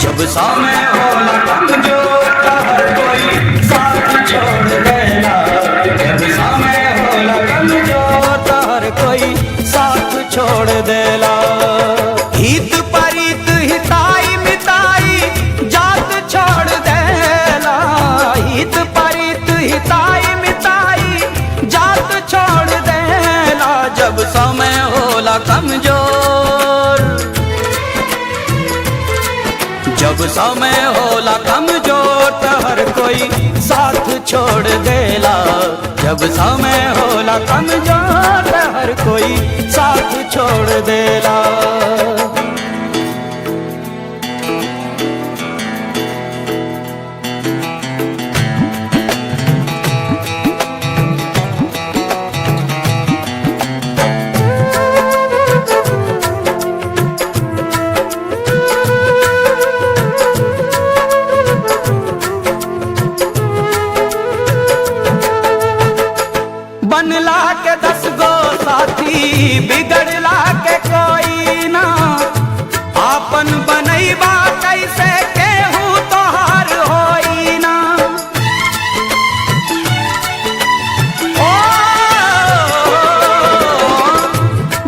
जब समय होला कमजोर तो हर कोई साथ छोड़ देला। जब समय होला कमजोर तो हर कोई साथ छोड़ देला। हित परित हिताई मिताई जात छोड़ देला। हित परित हिताई मिताई जात छोड़ देला। जब समय होला कमजोर, जब समय होला कमजोर तो हर कोई साथ छोड़ देला। जब समय होला कमजोर तो हर कोई साथ छोड़ देला। बनला के 10 गो साथी बिगड़ला के कोई ना। आपन बनैबा कैसे केहू तोहार होई ना। ओ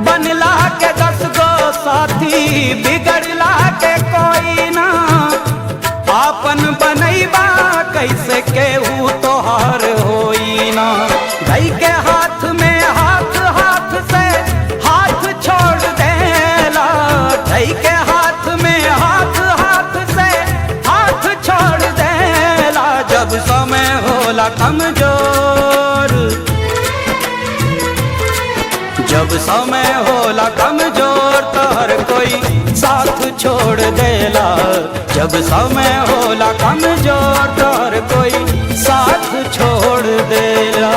बनला के 10 गो साथी बिगड़ला के कोई ना। आपन बनैबा कैसे केहू तोहार होई ना। भाई के हाथ में हाथ हाथ से हाथ छोड़ देला। भाई के हाथ में हाथ हाथ से हाथ छोड़ देला। जब समय होला कमजोर, जब समय होला कमजोर तो हर कोई साथ छोड़ देला। जब समय होला कमजोर तो हर कोई साथ छोड़ देला।